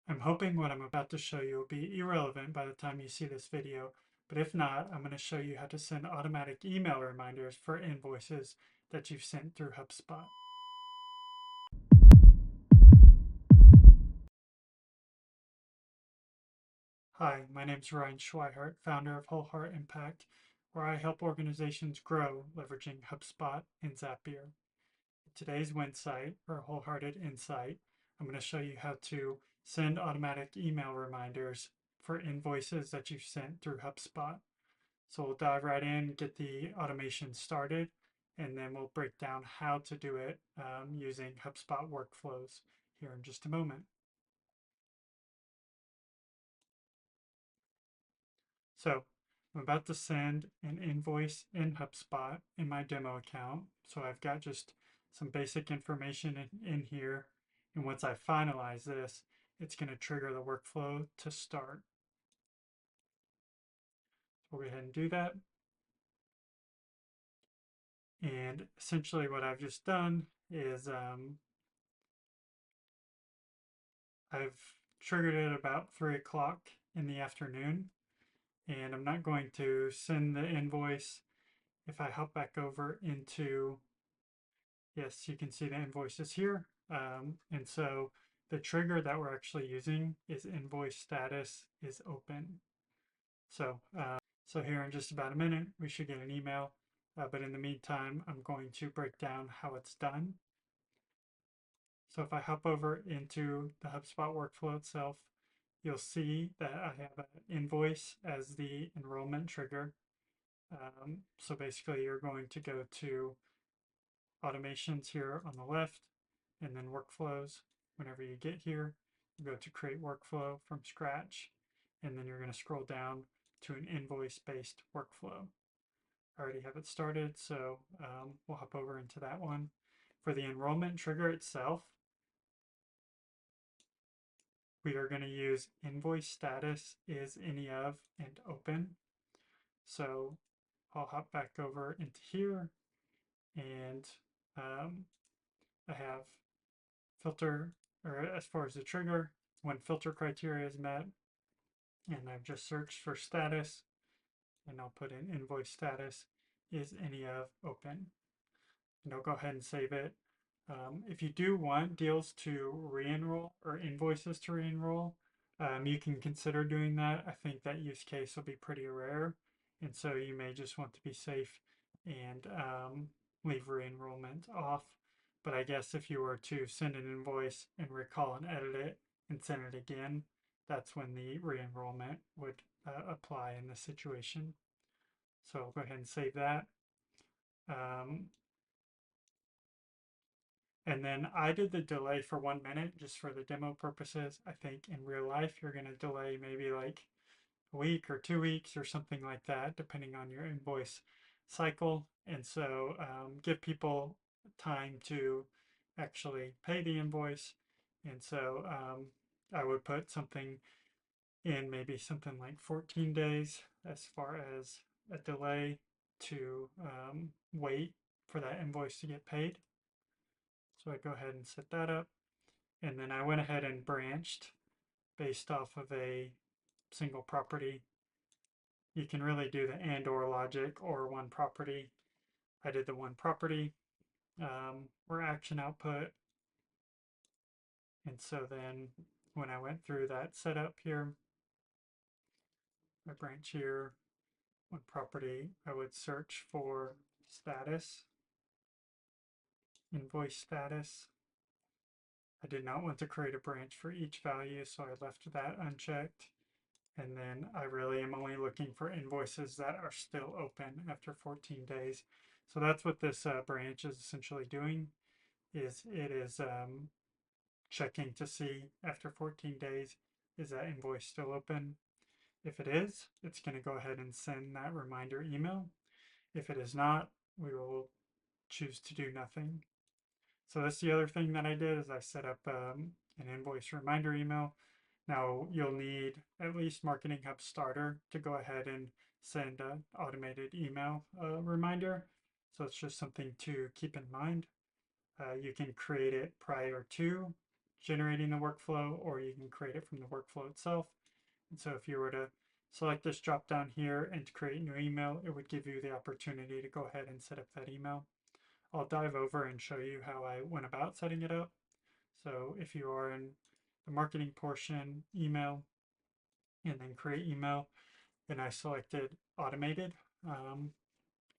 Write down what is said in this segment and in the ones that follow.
I'm hoping what I'm about to show you will be irrelevant by the time you see this video, but if not, I'm going to show you how to send automatic email reminders for invoices that you've sent through HubSpot. Hi, my name is Ryan Schweihart, founder of Whole Heart Impact, where I help organizations grow leveraging HubSpot and Zapier. In today's Winsight, or Wholehearted Insight, I'm going to show you how to send automatic email reminders for invoices that you've sent through HubSpot. So we'll dive right in, get the automation started, and then we'll break down how to do it using HubSpot workflows here in just a moment. So I'm about to send an invoice in HubSpot in my demo account. So I've got just some basic information in here. And once I finalize this, it's going to trigger the workflow to start. So we'll go ahead and do that. And essentially what I've just done is I've triggered it about 3 o'clock in the afternoon. And I'm not going to send the invoice. If I hop back over into, yes, you can see the invoices here. And so the trigger that we're actually using is invoice status is open. So here in just about a minute, we should get an email. But in the meantime, I'm going to break down how it's done. So if I hop over into the HubSpot workflow itself, you'll see that I have an invoice as the enrollment trigger. So basically, you're going to go to automations here on the left, and then workflows. Whenever you get here, you go to create workflow from scratch, and then you're going to scroll down to an invoice-based workflow. I already have it started, so we'll hop over into that one. For the enrollment trigger itself, we are going to use invoice status is any of and open. So I'll hop back over into here, and I have filter, or as far as the trigger, when filter criteria is met, and I've just searched for status, and I'll put in invoice status is any of open. And I'll go ahead and save it. If you do want deals to re-enroll or invoices to re-enroll, you can consider doing that. I think that use case will be pretty rare, and so you may just want to be safe and leave re-enrollment off. But I guess if you were to send an invoice and recall and edit it and send it again, that's when the re-enrollment would apply in this situation. So I'll go ahead and save that. Um, And then I did the delay for 1 minute just for the demo purposes. I think in real life, you're going to delay maybe like a week or 2 weeks or something like that, depending on your invoice cycle. And so give people time to actually pay the invoice. And so I would put something in, maybe something like 14 days as far as a delay to wait for that invoice to get paid. So I go ahead and set that up. And then I went ahead and branched based off of a single property. You can really do the and or logic or one property. I did the one property or action output. And so then when I went through that setup here, my branch here, one property, I would search for status, invoice status. I did not want to create a branch for each value, so I left that unchecked. And then I really am only looking for invoices that are still open after 14 days. So that's what this branch is essentially doing, is it is checking to see after 14 days, is that invoice still open? If it is, it's going to go ahead and send that reminder email. If it is not, we will choose to do nothing. So that's the other thing that I did, is I set up an invoice reminder email. Now you'll need at least Marketing Hub Starter to go ahead and send an automated email reminder. So it's just something to keep in mind. You can create it prior to, generating the workflow, or you can create it from the workflow itself. And so if you were to select this drop down here and to create a new email, it would give you the opportunity to go ahead and set up that email. I'll dive over and show you how I went about setting it up. So if you are in the marketing portion, email, and then create email, then I selected automated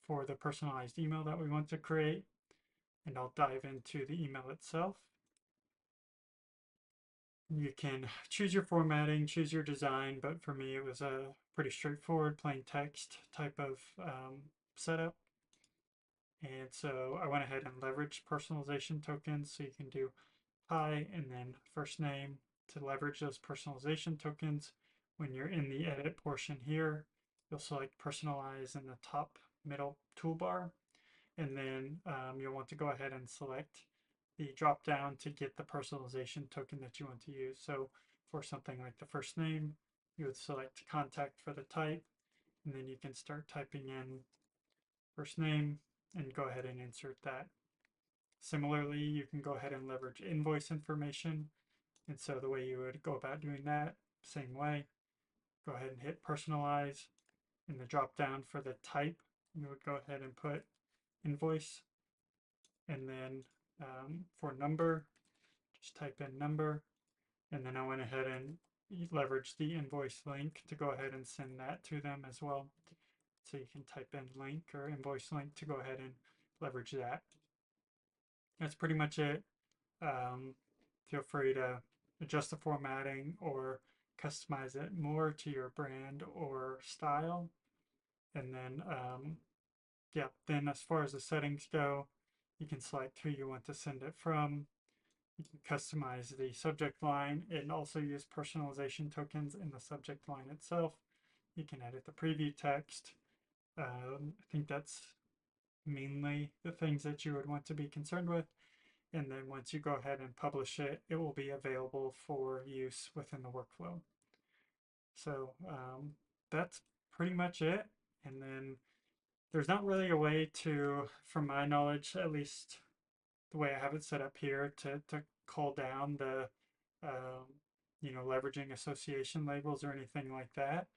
for the personalized email that we want to create. And I'll dive into the email itself. You can choose your formatting, choose your design, but for me it was a pretty straightforward plain text type of setup. And so I went ahead and leveraged personalization tokens. So you can do hi and then first name to leverage those personalization tokens. When you're in the edit portion here, you'll select personalize in the top middle toolbar. And then you'll want to go ahead and select the drop down to get the personalization token that you want to use. So for something like the first name, you would select contact for the type, and then you can start typing in first name and go ahead and insert that. Similarly, you can go ahead and leverage invoice information. And so the way you would go about doing that, same way, go ahead and hit personalize. In the drop down for the type, you would go ahead and put invoice. And then for number, just type in number. And then I went ahead and leveraged the invoice link to go ahead and send that to them as well. So you can type in link or invoice link to go ahead and leverage that. That's pretty much it. Feel free to adjust the formatting or customize it more to your brand or style. And then, yeah, then as far as the settings go, you can select who you want to send it from. You can customize the subject line and also use personalization tokens in the subject line itself. You can edit the preview text. I think that's mainly the things that you would want to be concerned with. And then once you go ahead and publish it, it will be available for use within the workflow. So that's pretty much it. And then there's not really a way to, from my knowledge, at least the way I have it set up here, to call down the, leveraging association labels or anything like that.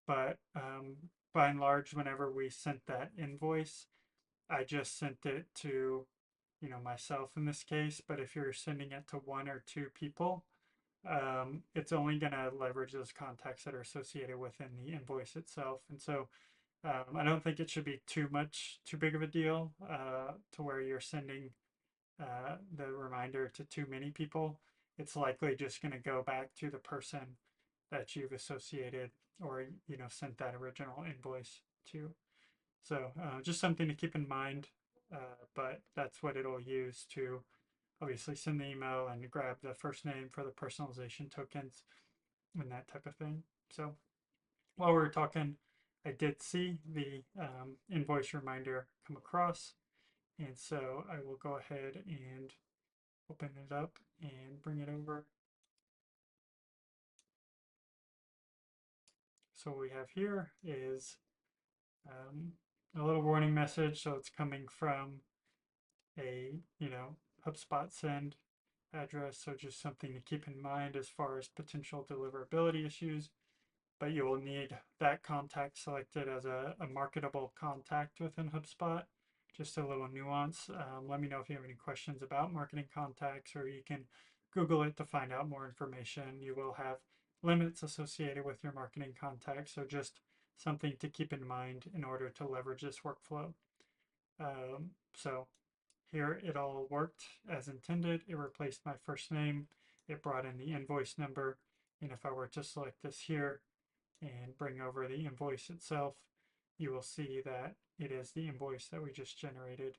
But by and large, whenever we sent that invoice, I just sent it to, myself in this case. But if you're sending it to one or two people, it's only going to leverage those contacts that are associated within the invoice itself. And so I don't think it should be too big of a deal to where you're sending the reminder to too many people. It's likely just going to go back to the person that you've associated or sent that original invoice to. So just something to keep in mind. But that's what it'll use to obviously send the email and grab the first name for the personalization tokens and that type of thing. So while we were talking, I did see the invoice reminder come across. And so I will go ahead and open it up and bring it over. So what we have here is a little warning message. So it's coming from a, HubSpot send address. So just something to keep in mind as far as potential deliverability issues. But you will need that contact selected as a marketable contact within HubSpot. Just a little nuance. Let me know if you have any questions about marketing contacts, or you can Google it to find out more information. You will have limits associated with your marketing contacts, so just something to keep in mind in order to leverage this workflow. So here it all worked as intended. It replaced my first name. It brought in the invoice number. And if I were to select this here and bring over the invoice itself, you will see that it is the invoice that we just generated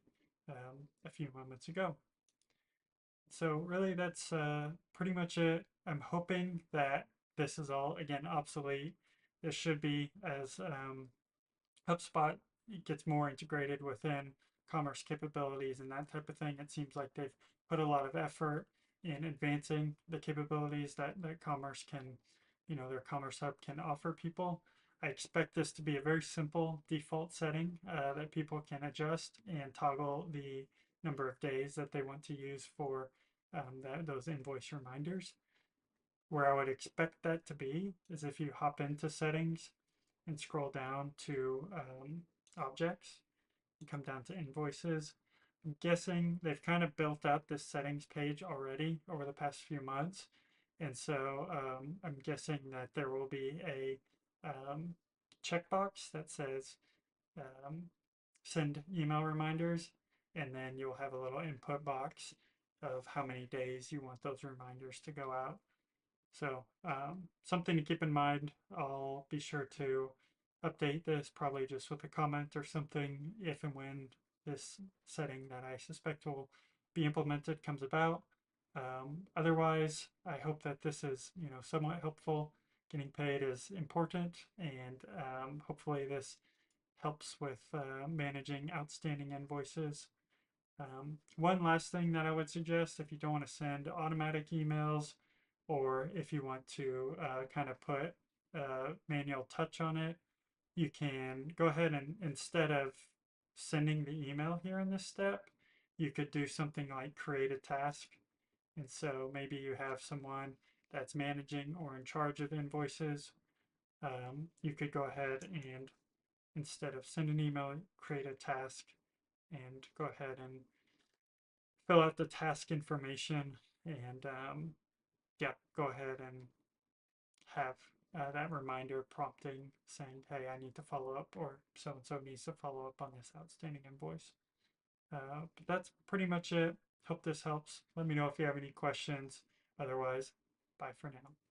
a few moments ago. So really that's pretty much it. I'm hoping that this is all, again, obsolete. This should be as HubSpot gets more integrated within commerce capabilities and that type of thing. It seems like they've put a lot of effort in advancing the capabilities that commerce can, their commerce hub can offer people. I expect this to be a very simple default setting that people can adjust and toggle the number of days that they want to use for those invoice reminders. Where I would expect that to be is if you hop into settings and scroll down to objects and come down to invoices. I'm guessing they've kind of built out this settings page already over the past few months. And so I'm guessing that there will be a checkbox that says um, send email reminders, and then you'll have a little input box of how many days you want those reminders to go out. So something to keep in mind. I'll be sure to update this probably just with a comment or something if and when this setting that I suspect will be implemented comes about. Otherwise, I hope that this is somewhat helpful. Getting paid is important, and hopefully this helps with managing outstanding invoices. One last thing that I would suggest, if you don't want to send automatic emails, or if you want to kind of put manual touch on it, you can go ahead and instead of sending the email here in this step, you could do something like create a task. And so maybe you have someone that's managing or in charge of invoices. You could go ahead and instead of send an email, create a task and go ahead and fill out the task information and yeah, go ahead and have that reminder prompting saying, hey, I need to follow up, or so and so needs to follow up on this outstanding invoice. But that's pretty much it. Hope this helps. Let me know if you have any questions. Otherwise, bye for now.